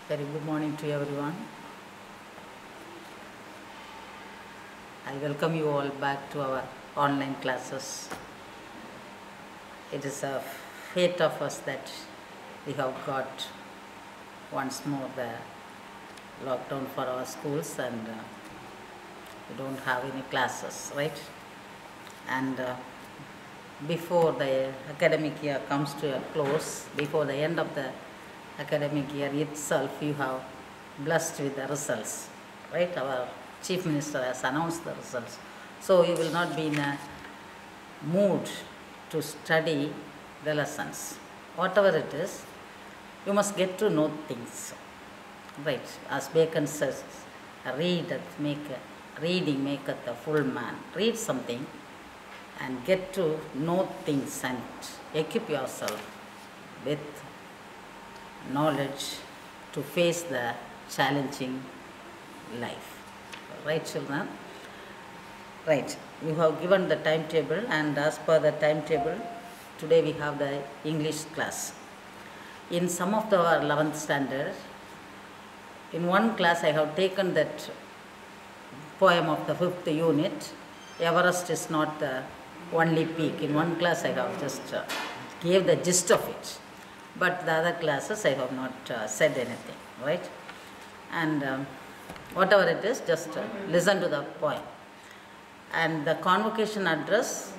Very good morning to everyone. I welcome you all back to our online classes. It is a fate of us that we have got once more the lockdown for our schools, and we don't have any classes, right? And before the academic year comes to a close, before the end of the academic year itself, you have blessed with the results, right? Our Chief Minister has announced the results. So you will not be in a mood to study the lessons. Whatever it is, you must get to know things, right? As Bacon says, reading maketh a full man. Read something and get to know things and equip yourself with knowledge to face the challenging life. Right, children? Right. You have given the timetable, and as per the timetable, today we have the English class. In some of our 11th standard, in one class I have taken that poem of the 5th unit, Everest is not the only peak. In one class I have just gave the gist of it. But the other classes I have not said anything, right? And whatever it is, just listen to the poem. And the convocation address,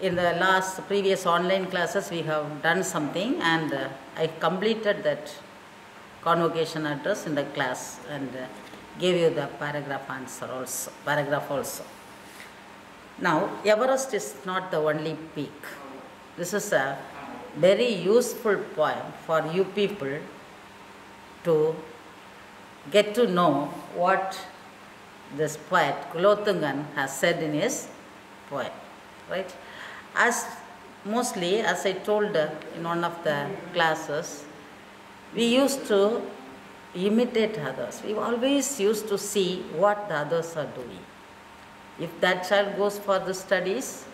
in the previous online classes we have done something, and I completed that convocation address in the class and gave you the paragraph also. Now, Everest is not the only peak. This is a very useful poem for you people to get to know what this poet Kulothungan has said in his poem, right? As I told in one of the classes, we used to imitate others. We always used to see what the others are doing. If that child goes for the studies,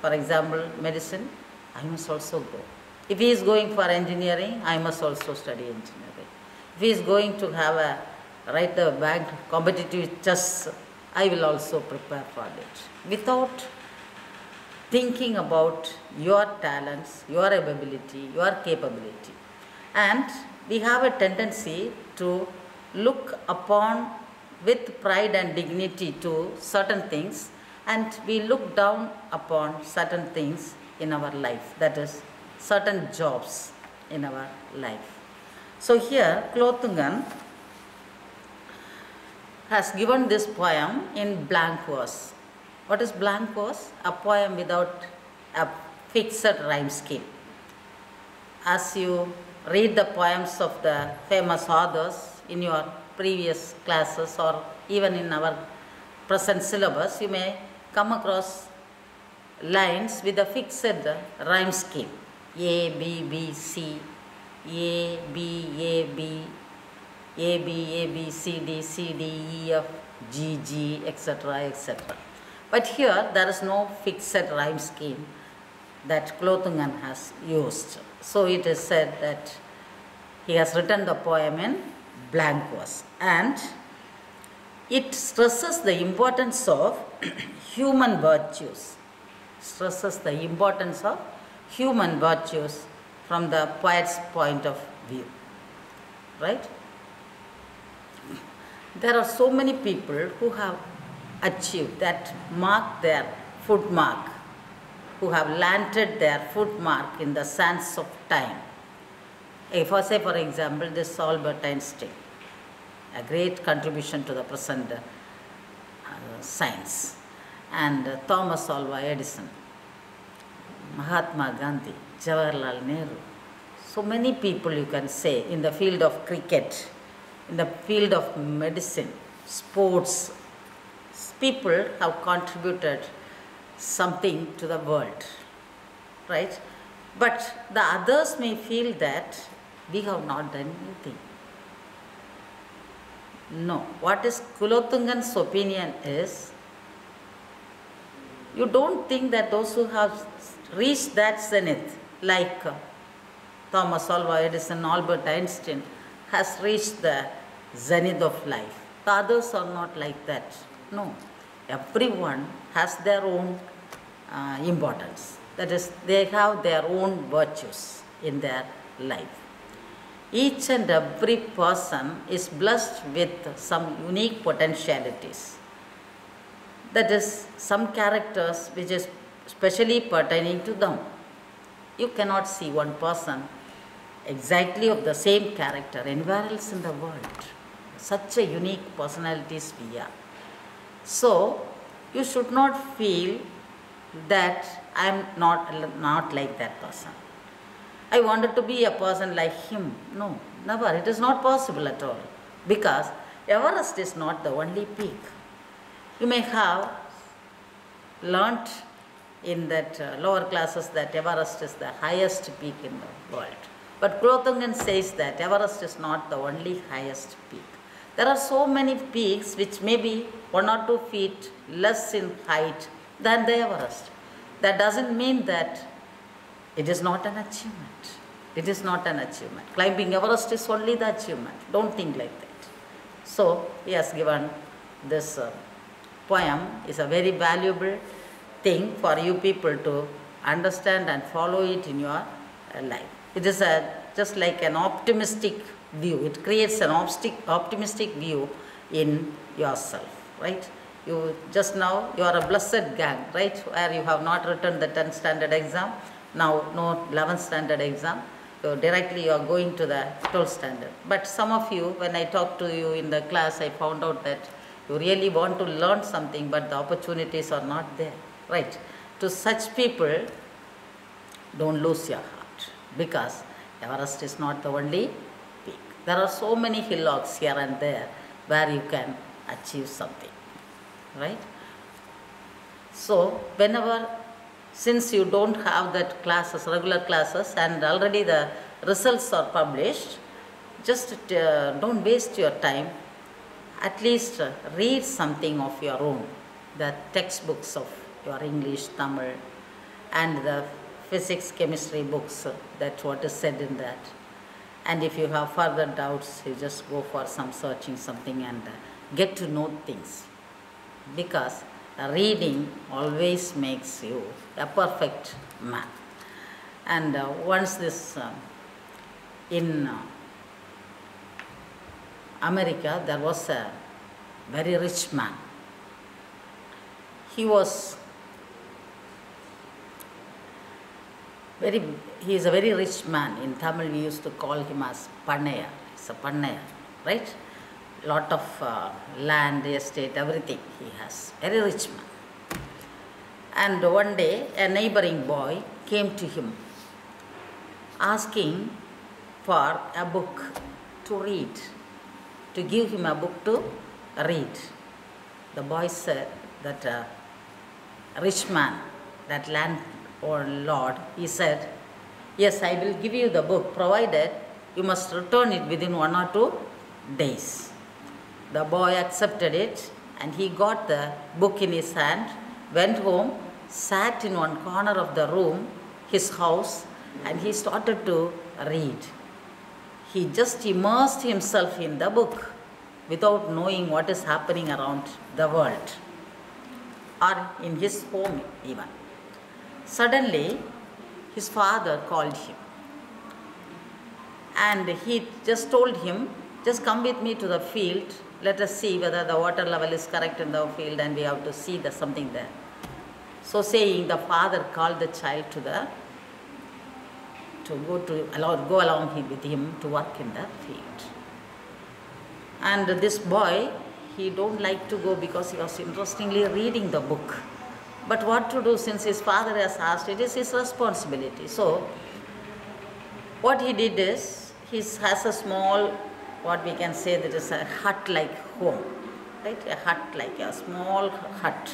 for example, medicine, I must also go. If he is going for engineering, I must also study engineering. If he is going to write the bank competitive chess, I will also prepare for it. Without thinking about your talents, your ability, your capability. And we have a tendency to look upon with pride and dignity to certain things, and we look down upon certain things in our life, that is, certain jobs in our life. So here, Kulothungan has given this poem in blank verse. What is blank verse? A poem without a fixed rhyme scheme. As you read the poems of the famous authors in your previous classes or even in our present syllabus, you may come across lines with a fixed rhyme scheme. A, B, B, C, A, B, A, B, A, B, A, B, C, D, C, D, E, F, G, G, etc., etc. But here there is no fixed rhyme scheme that Kulothungan has used. So it is said that he has written the poem in blank verse, and it stresses the importance of human virtues. Stresses the importance of human virtues from the poet's point of view, right? There are so many people who have achieved that mark their footmark, who have landed their footmark in the sands of time. If I say, for example, this Albert Einstein, a great contribution to the present science, and Thomas Alva Edison, Mahatma Gandhi, Jawaharlal Nehru, so many people you can say in the field of cricket, in the field of medicine, sports, people have contributed something to the world, right? But the others may feel that we have not done anything. No. What is Kulothungan's opinion is, you don't think that those who have reached that zenith, like Thomas Alva Edison, Albert Einstein, has reached the zenith of life. The others are not like that. No. Everyone has their own importance. That is, they have their own virtues in their life. Each and every person is blessed with some unique potentialities. That is, some characters which is specially pertaining to them. You cannot see one person exactly of the same character anywhere else in the world. Such a unique personalities we are. So, you should not feel that I am not like that person. I wanted to be a person like him. No, never. It is not possible at all. Because Everest is not the only peak. You may have learnt in that lower classes that Everest is the highest peak in the world. But Klotungan says that Everest is not the only highest peak. There are so many peaks which may be 1 or 2 feet less in height than the Everest. That doesn't mean that it is not an achievement. It is not an achievement. Climbing Everest is only the achievement. Don't think like that. So, he has given this poem is a very valuable thing for you people to understand and follow it in your life. It is just like an optimistic view. It creates an optimistic view in yourself, right? You just now, you are a blessed gang, right? Where you have not written the 10th standard exam, now no 11th standard exam. So directly you are going to the 12th standard. But some of you, when I talked to you in the class, I found out that you really want to learn something, but the opportunities are not there, right? To such people, don't lose your heart, because Everest is not the only peak. There are so many hillocks here and there where you can achieve something, right? So whenever, since you don't have that classes, regular classes, and already the results are published, just don't waste your time. At least read something of your own, the textbooks of your English, Tamil, and the physics, chemistry books, that's what is said in that. And if you have further doubts, you just go for some searching something and get to know things. Because reading always makes you a perfect man. And once this, in America, there was a very rich man. He is a very rich man. In Tamil, we used to call him as Pannaya. He's a Pannaya, right? Lot of land, estate, everything he has. Very rich man. And one day, a neighboring boy came to him, asking for a book to read, to give him a book to read. The boy said that rich man, that landlord, he said, yes, I will give you the book, provided you must return it within 1 or 2 days. The boy accepted it, and he got the book in his hand, went home, sat in one corner of the room, his house, and he started to read. He just immersed himself in the book without knowing what is happening around the world or in his home even. Suddenly, his father called him, and he just told him, just come with me to the field, let us see whether the water level is correct in the field, and we have to see there's something there. So saying, the father called the child to go along with him to work in the field. And this boy, he don't like to go because he was interestingly reading the book. But what to do, since his father has asked, it is his responsibility. So what he did is, he has a small, what we can say, that is a hut-like home, right? A hut, like a small hut.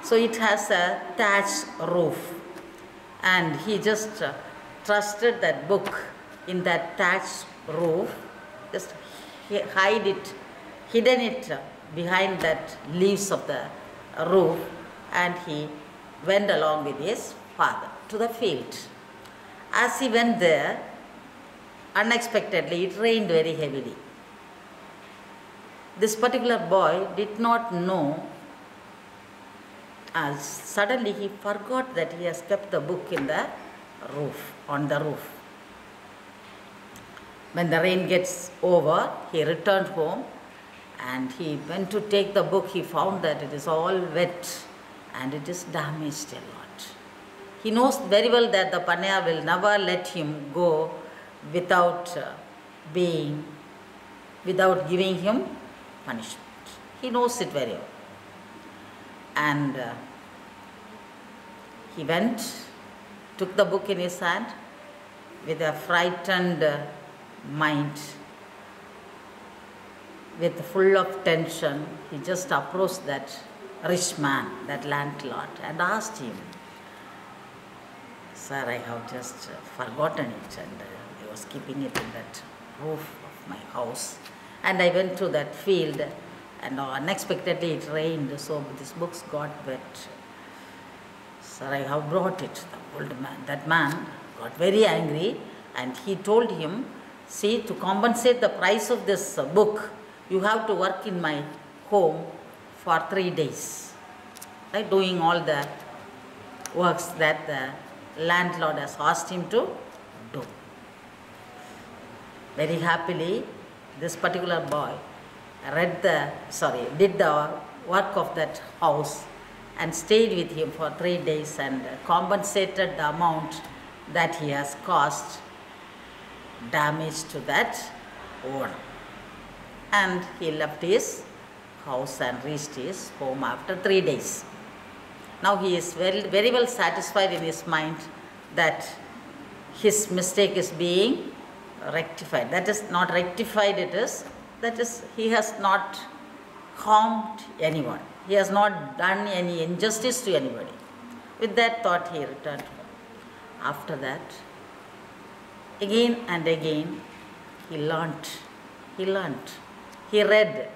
So it has a thatched roof, and he just trusted that book in that thatched roof, just hidden it behind that leaves of the roof, and he went along with his father to the field. As he went there, unexpectedly it rained very heavily. This particular boy did not know, as suddenly he forgot that he has kept the book in the roof, on the roof. When the rain gets over, he returned home and he went to take the book. He found that it is all wet and it is damaged a lot. He knows very well that the Panaya will never let him go without giving him punishment. He knows it very well. And he went, took the book in his hand with a frightened mind, with full of tension. He just approached that rich man, that landlord, and asked him, "Sir, I have just forgotten it, and I was keeping it in that roof of my house, and I went to that field, and unexpectedly it rained, so this books got wet. Sir, I have brought it." The old man, that man got very angry, and he told him, "See, to compensate the price of this book, you have to work in my home for 3 days, right, doing all the works that the landlord has asked him to do." Very happily, this particular boy did the work of that house and stayed with him for 3 days and compensated the amount that he has caused damage to that owner. And he left his house and reached his home after 3 days. Now he is very, very well satisfied in his mind that his mistake is being rectified. That is not rectified, that is he has not harmed anyone. He has not done any injustice to anybody. With that thought, he returned home. After that, again and again, he learnt, he read,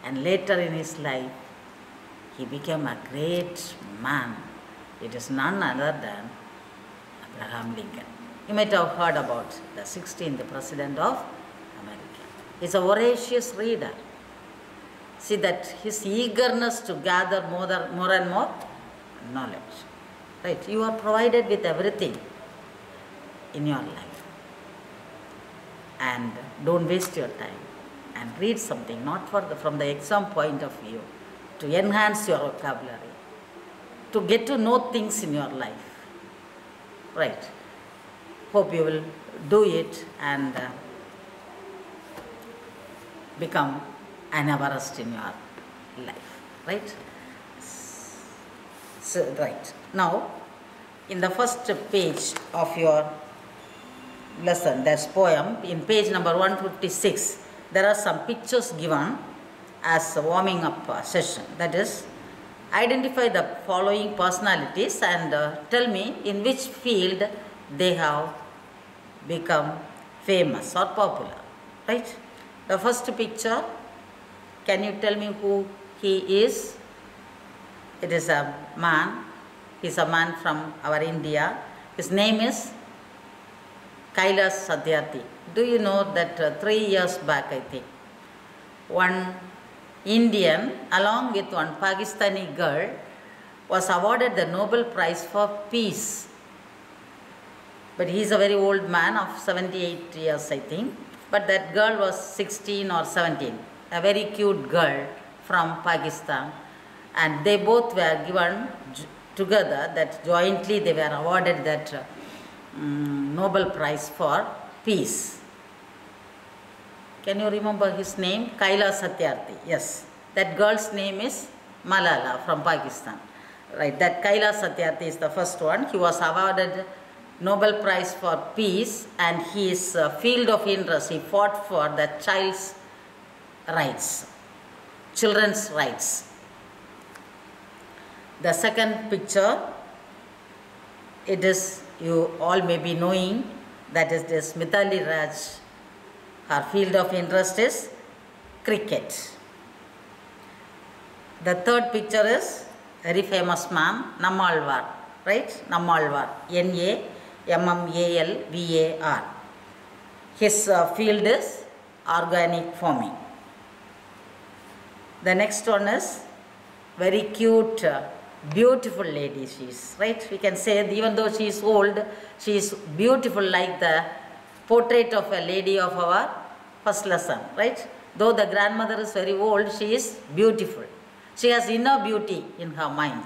and later in his life, he became a great man. It is none other than Abraham Lincoln. You might have heard about the 16th President of America. He is a voracious reader. See that his eagerness to gather more and more knowledge. Right? You are provided with everything in your life. And don't waste your time. And read something, not from the exam point of view, to enhance your vocabulary, to get to know things in your life. Right. Hope you will do it and become an Everest in your life. Right. So, right. Now, in the first page of your lesson, that's poem, in page number 156, there are some pictures given as a warming up session. That is, identify the following personalities and tell me in which field they have become famous or popular. Right? The first picture, can you tell me who he is? It is a man. He is a man from our India. His name is Kailas Satyarthi. Do you know that 3 years back, I think, one Indian along with one Pakistani girl was awarded the Nobel Prize for Peace. But he is a very old man of 78 years, I think. But that girl was 16 or 17, a very cute girl from Pakistan. And they both were given together, that jointly they were awarded that Nobel Prize for Peace. Can you remember his name? Kailas Satyarthi. Yes. That girl's name is Malala from Pakistan. Right. That Kailas Satyarthi is the first one. He was awarded Nobel Prize for Peace, and his field of interest, he fought for the child's rights, children's rights. The second picture, it is, you all may be knowing, that is this Mithali Raj. Her field of interest is cricket. The third picture is very famous man, Nammalvar, right? Nammalvar, Nammalvar. His field is organic farming. The next one is very cute, beautiful lady she is, right? We can say even though she is old, she is beautiful like the portrait of a lady of our first lesson, right? Though the grandmother is very old, she is beautiful. She has inner beauty in her mind.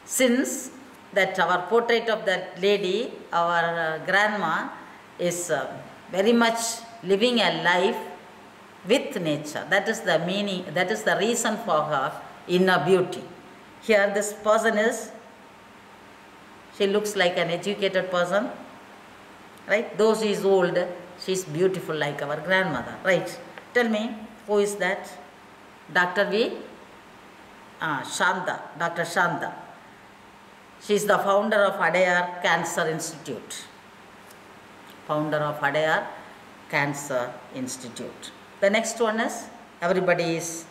Since that our portrait of that lady, our grandma, is very much living a life with nature. That is the meaning, that is the reason for her inner beauty. Here this person is, she looks like an educated person, right? Though she is old, she is beautiful like our grandmother, right? Tell me, who is that? Dr. V? Shanta, Dr. Shanta. She is the founder of Adayar Cancer Institute. Founder of Adayar Cancer Institute. The next one is, everybody is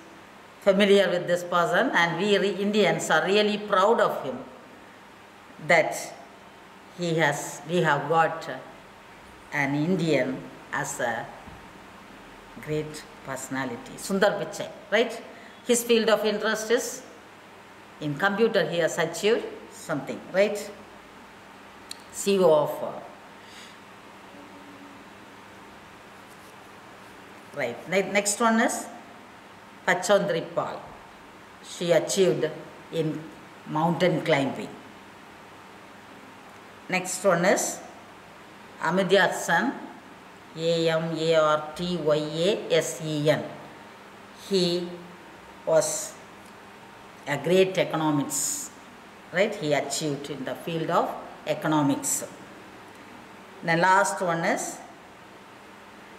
familiar with this person, and we Indians are really proud of him that we have got an Indian as a great personality. Sundar Pichai, right? His field of interest is in computer. He has achieved something, right? CEO of right. Next one is Pachondri Pal. She achieved in mountain climbing. Next one is Amartyasen, Amartyasen. He was a great economist, right? He achieved in the field of economics. The last one is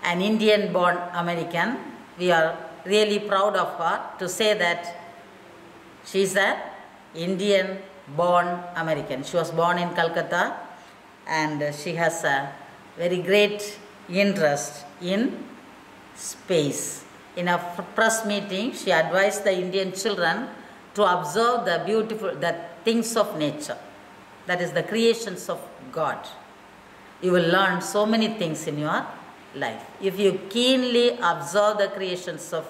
an Indian born American. We are really proud of her to say that she is an Indian born American. She was born in Calcutta, and she has a very great interest in space. In a press meeting, she advised the Indian children to observe the things of nature, that is the creations of God. You will learn so many things in your life. If you keenly observe the creations of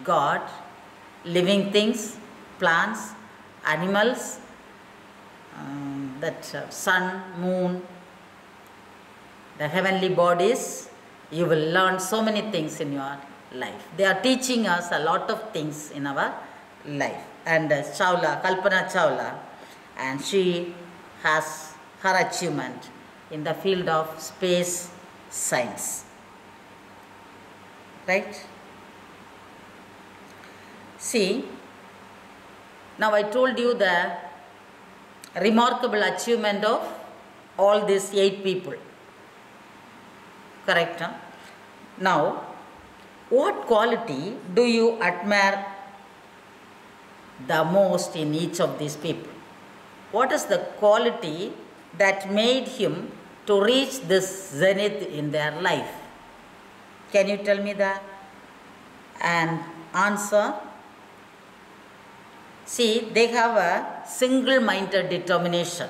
God, living things, plants, animals, sun, moon, the heavenly bodies, you will learn so many things in your life. They are teaching us a lot of things in our life. And Kalpana Chawla, and she has her achievement in the field of space science, right? See, now I told you the remarkable achievement of all these 8 people, correct? Huh? Now, what quality do you admire the most in each of these people? What is the quality that made him to reach this zenith in their life? Can you tell me that? And answer. See, they have a single-minded determination.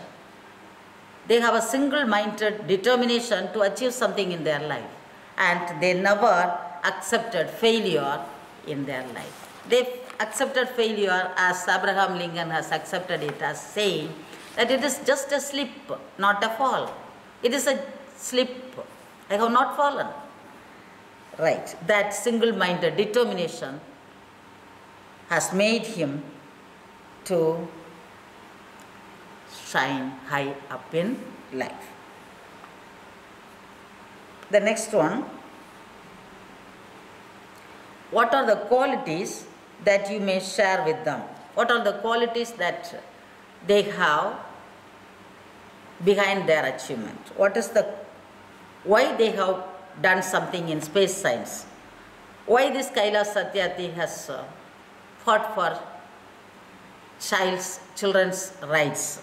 They have a single-minded determination to achieve something in their life, and they never accepted failure in their life. They accepted failure as Abraham Lincoln has accepted it, as saying that it is just a slip, not a fall. It is a slip. I have not fallen. Right. That single-minded determination has made him to shine high up in life. The next one. What are the qualities that you may share with them? What are the qualities that they have behind their achievement? Why they have done something in space science? Why this Kailash Satyarthi has fought for children's rights?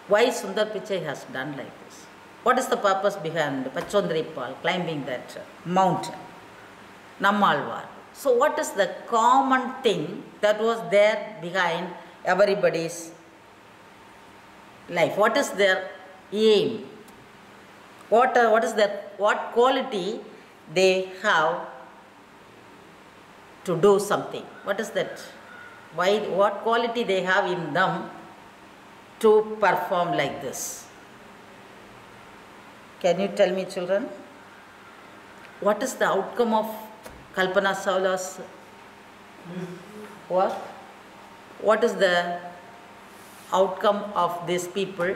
Why Sundar Pichai has done like this? What is the purpose behind Pachondri Pal climbing that mountain? Nammalwar. So what is the common thing that was there behind everybody's life? What is their aim? what quality they have to do something? What is that? What quality they have in them to perform like this? Can you tell me, children? What is the outcome of Kalpana Chawla's work? What is the outcome of these people?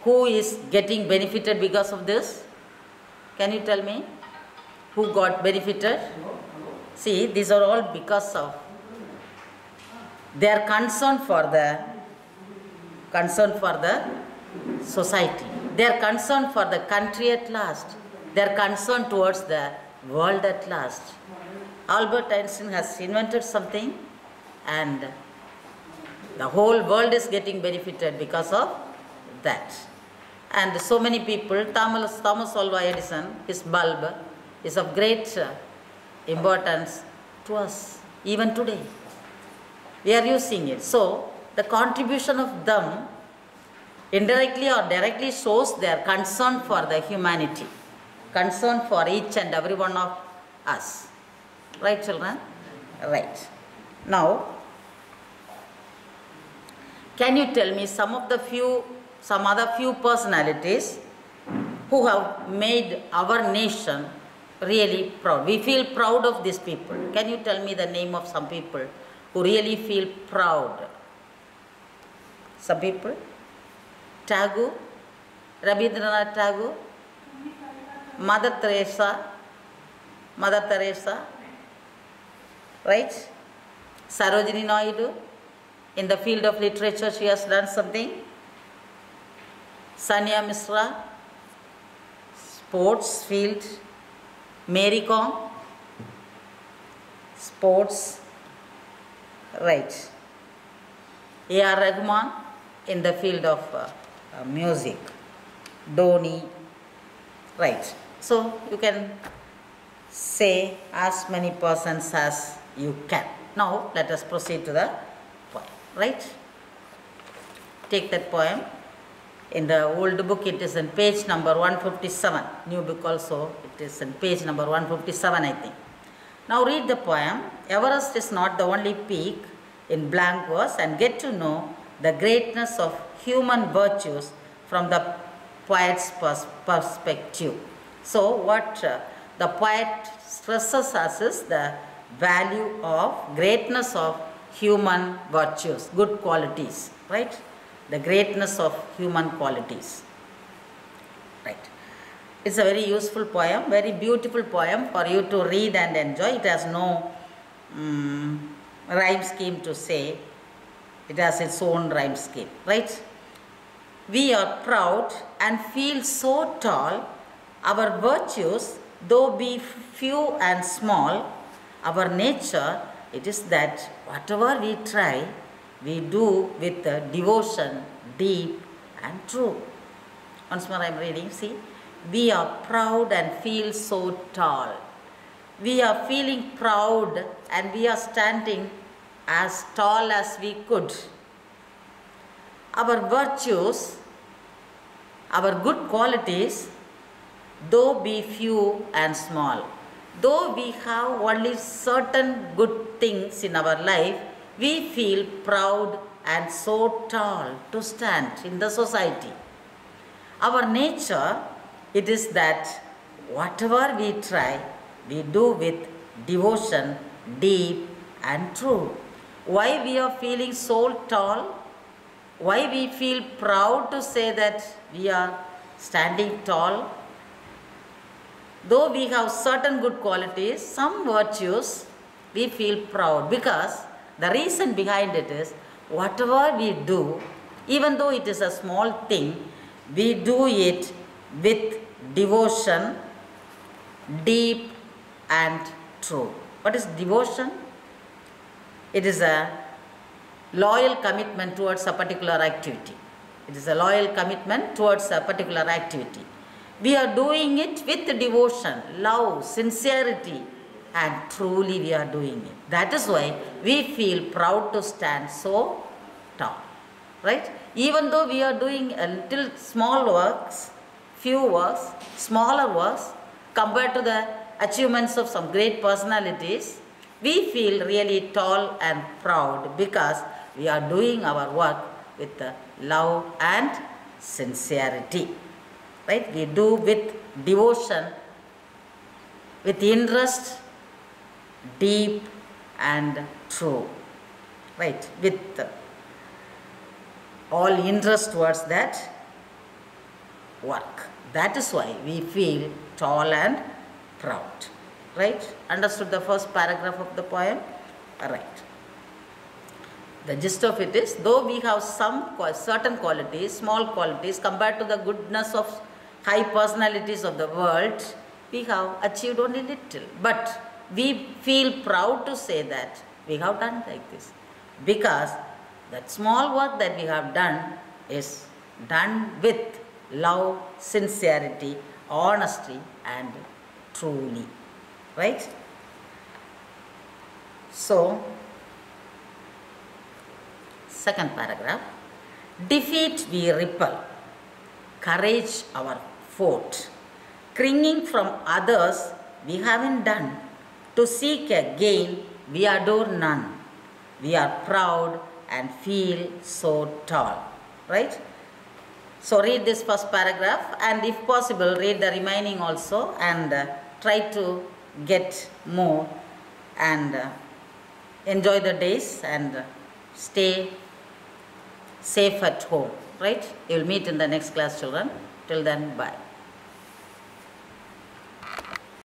Who is getting benefited because of this? Can you tell me? Who got benefited? See, these are all because of their concern for the society. Their concern for the country at last. Their concern towards the world at last. Albert Einstein has invented something and the whole world is getting benefited because of that. And so many people, Thomas Alva Edison, his bulb is of great importance to us even today. We are using it. So the contribution of them indirectly or directly shows their concern for the humanity, concern for each and every one of us. Right, children? Right. Now, can you tell me some other few personalities who have made our nation really proud? We feel proud of these people. Can you tell me the name of some people who really feel proud? Some people? Tagore, Rabindranath Tagore, Mother Teresa, right? Sarojini Naidu, in the field of literature she has done something. Sania Misra, sports field. Mary Kom, sports, right. A.R. Rahman, in the field of music. Dhoni, right. So you can say as many persons as you can. Now let us proceed to the poem, right. Take that poem. In the old book it is in page number 157. New book also it is in page number 157, I think. Now read the poem. Everest is not the only peak in blank verse, and get to know the greatness of human virtues from the poet's perspective. So what the poet stresses us is the value of greatness of human virtues, good qualities, right? The greatness of human qualities, right. It's a very useful poem, very beautiful poem for you to read and enjoy. It has no rhyme scheme to say. It has its own rhyme scheme, right. We are proud and feel so tall. Our virtues, though be few and small, our nature, it is that whatever we try, we do with devotion, deep and true. Once more I am reading, see. We are proud and feel so tall. We are feeling proud and we are standing as tall as we could. Our virtues, our good qualities, though be few and small, though we have only certain good things in our life, we feel proud and so tall to stand in the society. Our nature, it is that whatever we try, we do with devotion, deep and true. Why we are feeling so tall? Why we feel proud to say that we are standing tall? Though we have certain good qualities, some virtues, we feel proud, because the reason behind it is whatever we do, even though it is a small thing, we do it with devotion, deep and true. What is devotion? It is a loyal commitment towards a particular activity. It is a loyal commitment towards a particular activity. We are doing it with devotion, love, sincerity, and truly we are doing it. That is why we feel proud to stand so tall, right? Even though we are doing a little small works few works, smaller works, compared to the achievements of some great personalities, we feel really tall and proud because we are doing our work with love and sincerity. Right? We do with devotion, with interest, deep and true. Right? With all interest towards that work. That is why we feel tall and proud. Right? Understood the first paragraph of the poem? Right. The gist of it is, though we have some certain qualities, small qualities, compared to the goodness of high personalities of the world, we have achieved only little. But we feel proud to say that we have done like this. Because that small work that we have done is done with love, sincerity, honesty and truly. Right? So, second paragraph. Defeat we repel, courage our fort. Clinging from others we haven't done. To seek a gain we adore none. We are proud and feel so tall. Right? So read this first paragraph and if possible read the remaining also and try to get more and enjoy the days and stay safe at home. Right? You will meet in the next class, children. Till then, bye.